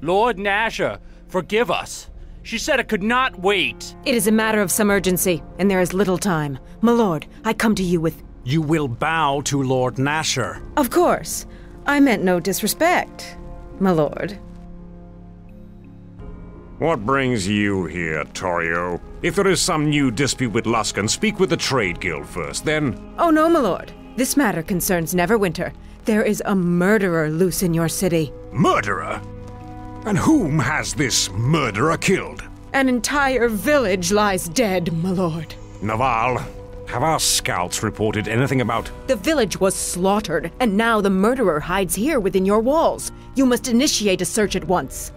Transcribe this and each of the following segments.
Lord Nasher, forgive us. She said it could not wait. It is a matter of some urgency, and there is little time. My lord, I come to you with... You will bow to Lord Nasher. Of course. I meant no disrespect, my lord. What brings you here, Torio? If there is some new dispute with Luskan, speak with the Trade Guild first, then... Oh no, my lord. This matter concerns Neverwinter. There is a murderer loose in your city. Murderer? And whom has this murderer killed? An entire village lies dead, my lord. Naval, have our scouts reported anything about... The village was slaughtered, and now the murderer hides here within your walls. You must initiate a search at once.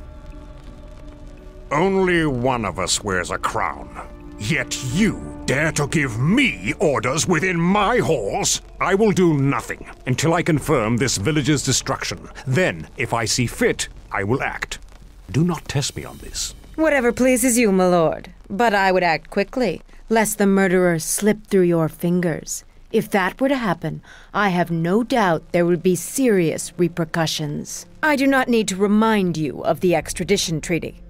Only one of us wears a crown. Yet you dare to give me orders within my halls? I will do nothing until I confirm this village's destruction. Then, if I see fit, I will act. Do not test me on this. Whatever pleases you, my lord. But I would act quickly, lest the murderer slip through your fingers. If that were to happen, I have no doubt there would be serious repercussions. I do not need to remind you of the extradition treaty.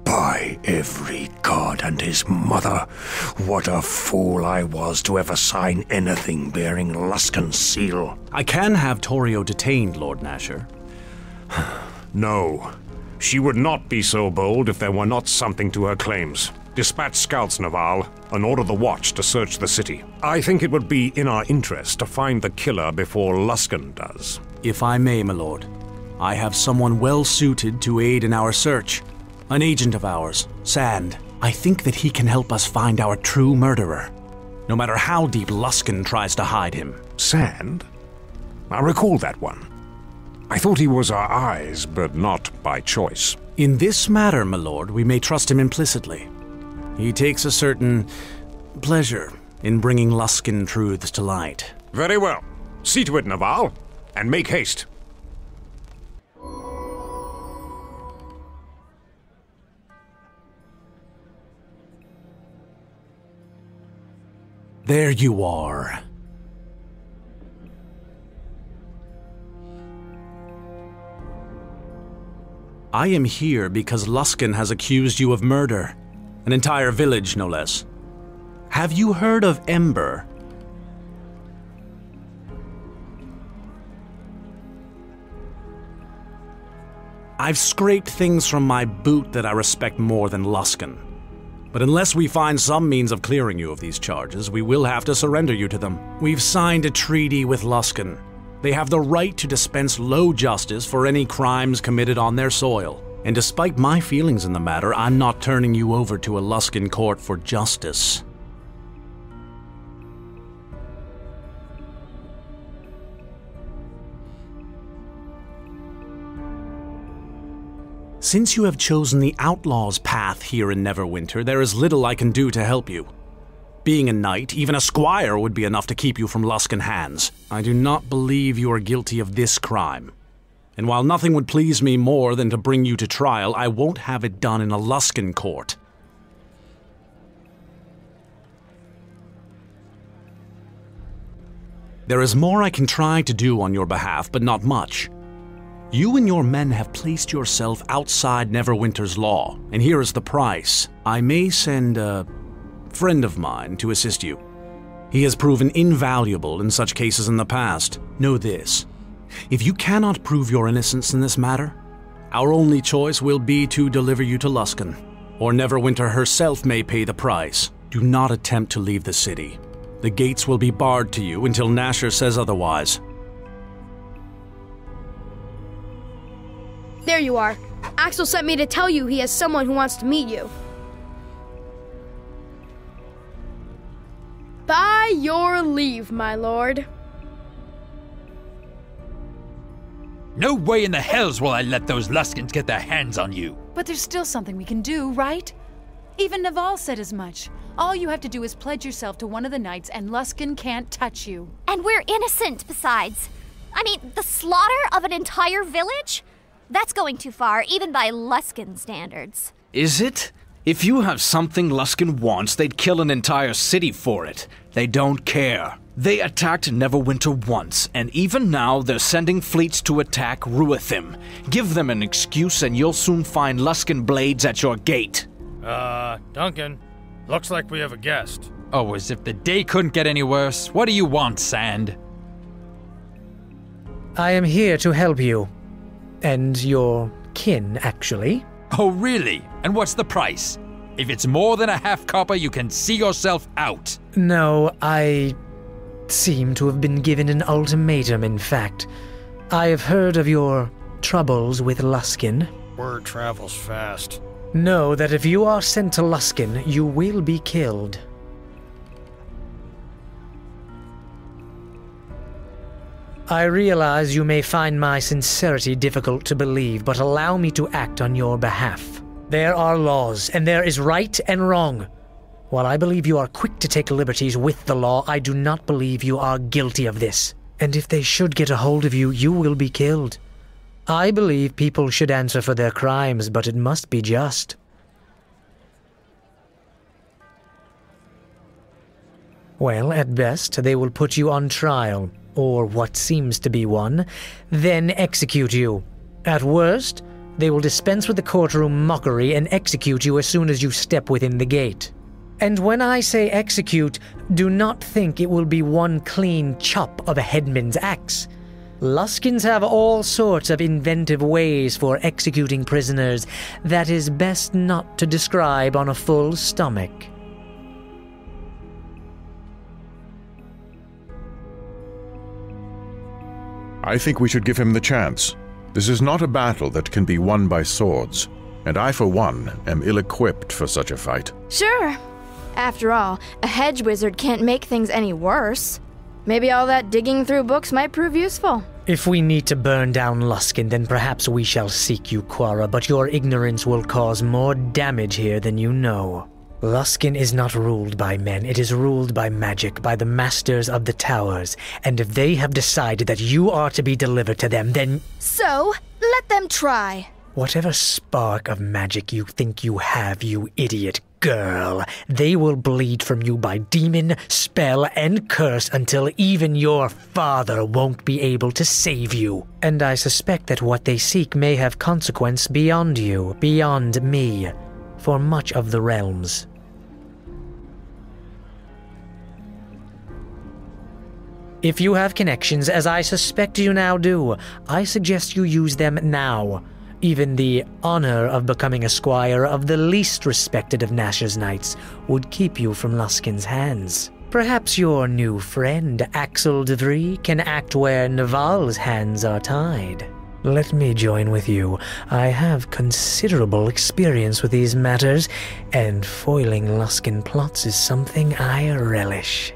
By every god and his mother, what a fool I was to ever sign anything bearing Luskan's seal. I can have Torio detained, Lord Nasher. No. She would not be so bold if there were not something to her claims. Dispatch scouts, Naval, and order the watch to search the city. I think it would be in our interest to find the killer before Luskan does. If I may, my lord, I have someone well suited to aid in our search. An agent of ours, Sand. I think that he can help us find our true murderer, no matter how deep Luskan tries to hide him. Sand? I recall that one. I thought he was our eyes, but not by choice. In this matter, my lord, we may trust him implicitly. He takes a certain pleasure in bringing Luskan truths to light. Very well. See to it, Naval, and make haste. There you are. I am here because Luskan has accused you of murder. An entire village, no less. Have you heard of Ember? I've scraped things from my boot that I respect more than Luskan. But unless we find some means of clearing you of these charges, we will have to surrender you to them. We've signed a treaty with Luskan. They have the right to dispense low justice for any crimes committed on their soil. And despite my feelings in the matter, I'm not turning you over to a Luskan court for justice. Since you have chosen the outlaw's path here in Neverwinter, there is little I can do to help you. Being a knight, even a squire would be enough to keep you from Luskan hands. I do not believe you are guilty of this crime. And while nothing would please me more than to bring you to trial, I won't have it done in a Luskan court. There is more I can try to do on your behalf, but not much. You and your men have placed yourself outside Neverwinter's law, and here is the price. I may send a friend of mine to assist you. He has proven invaluable in such cases in the past. Know this. If you cannot prove your innocence in this matter, our only choice will be to deliver you to Luskan, or Neverwinter herself may pay the price. Do not attempt to leave the city. The gates will be barred to you until Nasher says otherwise. There you are. Axel sent me to tell you he has someone who wants to meet you. By your leave, my lord. No way in the hells will I let those Luskans get their hands on you. But there's still something we can do, right? Even Naval said as much. All you have to do is pledge yourself to one of the knights and Luskan can't touch you. And we're innocent, besides. I mean, the slaughter of an entire village? That's going too far, even by Luskan standards. Is it? If you have something Luskan wants, they'd kill an entire city for it. They don't care. They attacked Neverwinter once, and even now they're sending fleets to attack Ruithim. Give them an excuse and you'll soon find Luskan blades at your gate. Duncan, looks like we have a guest. Oh, as if the day couldn't get any worse. What do you want, Sand? I am here to help you. And your kin, actually. Oh, really? And what's the price? If it's more than a half copper, you can see yourself out. No, I seem to have been given an ultimatum, in fact. I have heard of your troubles with Luskan. Word travels fast. Know that if you are sent to Luskan, you will be killed. I realize you may find my sincerity difficult to believe, but allow me to act on your behalf. There are laws, and there is right and wrong. While I believe you are quick to take liberties with the law, I do not believe you are guilty of this. And if they should get a hold of you, you will be killed. I believe people should answer for their crimes, but it must be just. Well, at best, they will put you on trial, or what seems to be one, then execute you. At worst, they will dispense with the courtroom mockery and execute you as soon as you step within the gate. And when I say execute, do not think it will be one clean chop of a headman's axe. Luskans have all sorts of inventive ways for executing prisoners that is best not to describe on a full stomach. I think we should give him the chance. This is not a battle that can be won by swords, and I, for one, am ill-equipped for such a fight. Sure. After all, a hedge wizard can't make things any worse. Maybe all that digging through books might prove useful. If we need to burn down Luskan, then perhaps we shall seek you, Quara, but your ignorance will cause more damage here than you know. Luskan is not ruled by men, it is ruled by magic, by the masters of the towers, and if they have decided that you are to be delivered to them, then... So, let them try. Whatever spark of magic you think you have, you idiot girl, they will bleed from you by demon, spell, and curse until even your father won't be able to save you. And I suspect that what they seek may have consequence beyond you, beyond me, for much of the realms. If you have connections, as I suspect you now do, I suggest you use them now. Even the honor of becoming a squire of the least respected of Nash's knights would keep you from Luskan's hands. Perhaps your new friend, Axel de Vries, can act where Naval's hands are tied. Let me join with you. I have considerable experience with these matters, and foiling Luskan plots is something I relish.